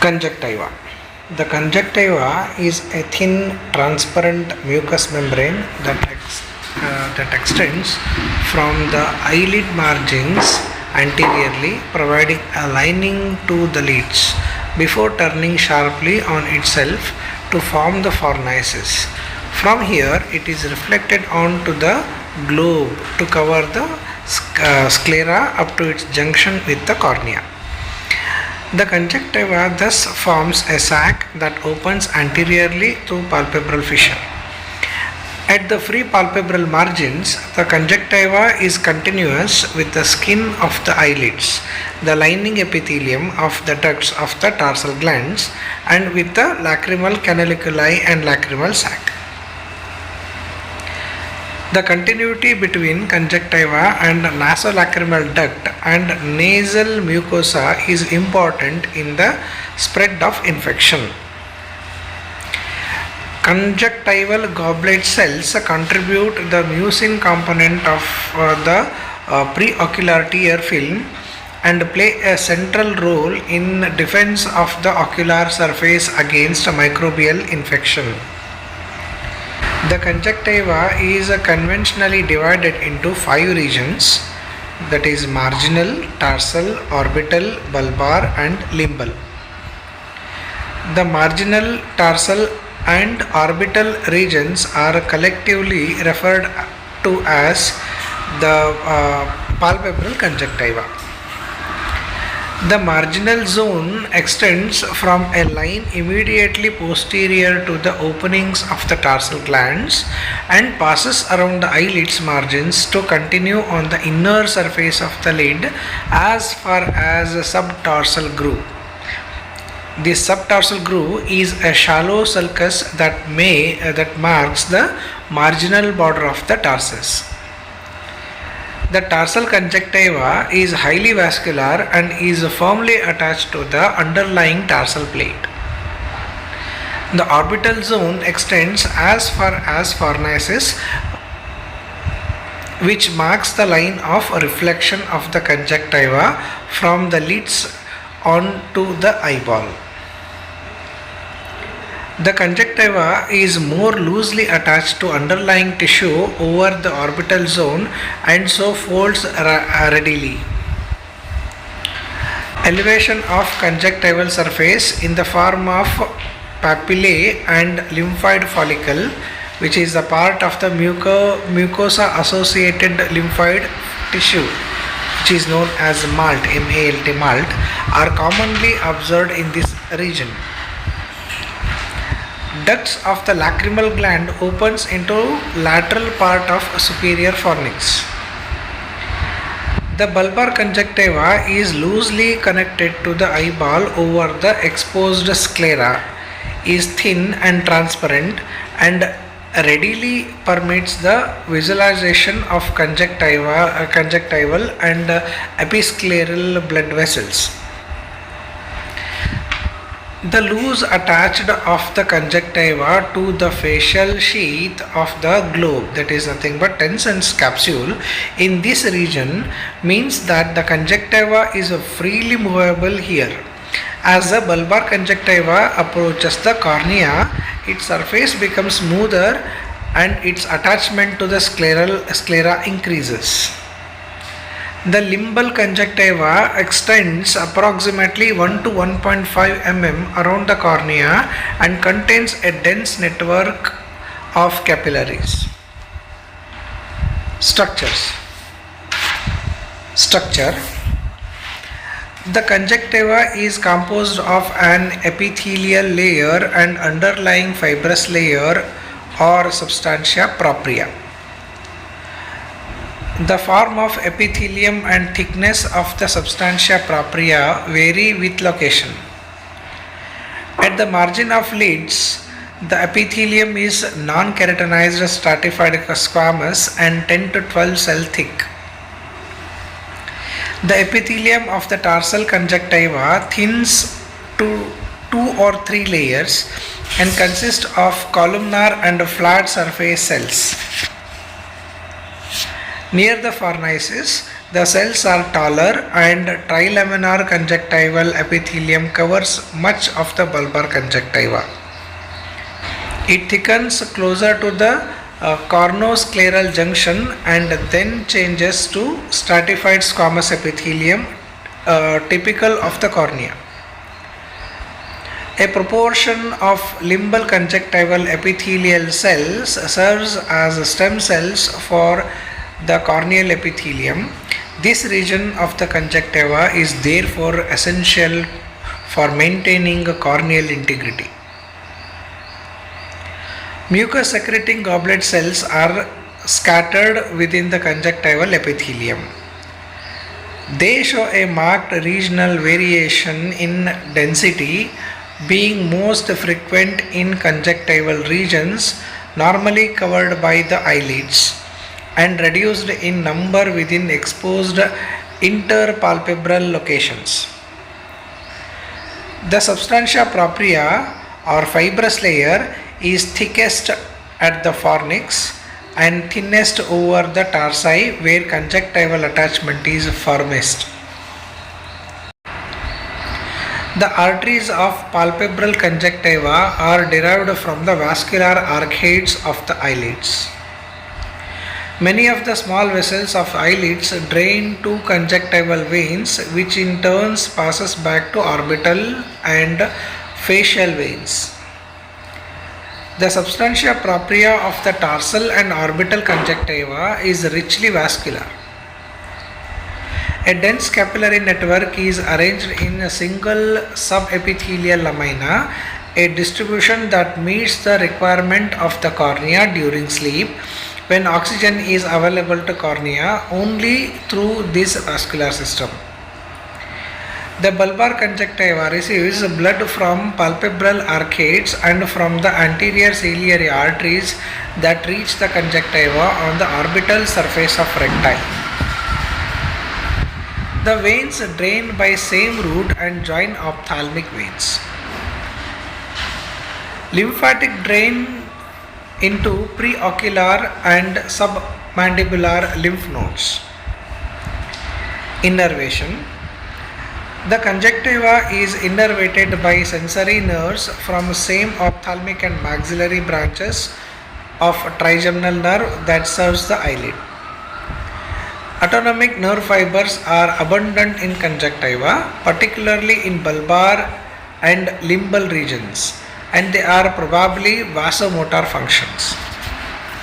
Conjunctiva. The conjunctiva is a thin, transparent mucous membrane that extends from the eyelid margins anteriorly, providing a lining to the lids before turning sharply on itself to form the fornices. From here, it is reflected onto the globe to cover the sclera up to its junction with the cornea. The conjunctiva thus forms a sac that opens anteriorly through palpebral fissure. At the free palpebral margins, the conjunctiva is continuous with the skin of the eyelids, the lining epithelium of the ducts of the tarsal glands, and with the lacrimal canaliculi and lacrimal sac. The continuity between conjunctiva and nasolacrimal duct and nasal mucosa is important in the spread of infection. Conjunctival goblet cells contribute the mucin component of the preocular tear film and play a central role in defense of the ocular surface against microbial infection. The conjunctiva is conventionally divided into 5 regions, that is marginal, tarsal, orbital, bulbar and limbal. The marginal, tarsal and orbital regions are collectively referred to as the palpebral conjunctiva. The marginal zone extends from a line immediately posterior to the openings of the tarsal glands and passes around the eyelids margins to continue on the inner surface of the lid as far as the subtarsal groove. This subtarsal groove is a shallow sulcus that marks the marginal border of the tarsus. The tarsal conjunctiva is highly vascular and is firmly attached to the underlying tarsal plate. The orbital zone extends as far as fornices, which marks the line of reflection of the conjunctiva from the lids onto the eyeball. The conjunctiva is more loosely attached to underlying tissue over the orbital zone and so folds readily. Elevation of conjunctival surface in the form of papillae and lymphoid follicle, which is a part of the mucosa associated lymphoid tissue, which is known as malt, malt, are commonly observed in this region. Ducts of the lacrimal gland opens into lateral part of superior fornix. The bulbar conjunctiva is loosely connected to the eyeball over the exposed sclera, is thin and transparent and readily permits the visualization of conjunctival and episcleral blood vessels. The loose attached of the conjunctiva to the facial sheath of the globe, that is nothing but Tenson's capsule, in this region means that the conjunctiva is freely movable here. As the bulbar conjunctiva approaches the cornea, its surface becomes smoother and its attachment to the sclera increases. The limbal conjunctiva extends approximately 1 to 1.5 mm around the cornea and contains a dense network of capillaries. Structure. The conjunctiva is composed of an epithelial layer and underlying fibrous layer or substantia propria. The form of epithelium and thickness of the substantia propria vary with location. At the margin of lids, the epithelium is non-keratinized stratified squamous and 10 to 12 cell thick. The epithelium of the tarsal conjunctiva thins to 2 or 3 layers and consists of columnar and flat surface cells. Near the fornices, The cells are taller and trilaminar conjunctival epithelium covers much of the bulbar conjunctiva. It thickens closer to the cornoscleral junction and then changes to stratified squamous epithelium typical of the cornea. A proportion of limbal conjunctival epithelial cells serves as stem cells for the corneal epithelium. This region of the conjunctiva is therefore essential for maintaining corneal integrity. Mucus secreting goblet cells are scattered within the conjunctival epithelium. They show a marked regional variation in density, being most frequent in conjunctival regions normally covered by the eyelids, and reduced in number within exposed interpalpebral locations. The substantia propria or fibrous layer is thickest at the fornix and thinnest over the tarsi where conjunctival attachment is firmest. The arteries of palpebral conjunctiva are derived from the vascular arcades of the eyelids. Many of the small vessels of eyelids drain to conjunctival veins, which in turn passes back to orbital and facial veins. The substantia propria of the tarsal and orbital conjunctiva is richly vascular. A dense capillary network is arranged in a single subepithelial lamina, a distribution that meets the requirement of the cornea during sleep when oxygen is available to cornea only through this vascular system. The bulbar conjunctiva receives blood from palpebral arcades and from the anterior ciliary arteries that reach the conjunctiva on the orbital surface of recti. The veins drain by same route and join ophthalmic veins. Lymphatic drain into preocular and submandibular lymph nodes. Innervation. The conjunctiva is innervated by sensory nerves from same ophthalmic and maxillary branches of trigeminal nerve that serves the eyelid. Autonomic nerve fibers are abundant in conjunctiva, particularly in bulbar and limbal regions, and they are probably vasomotor functions.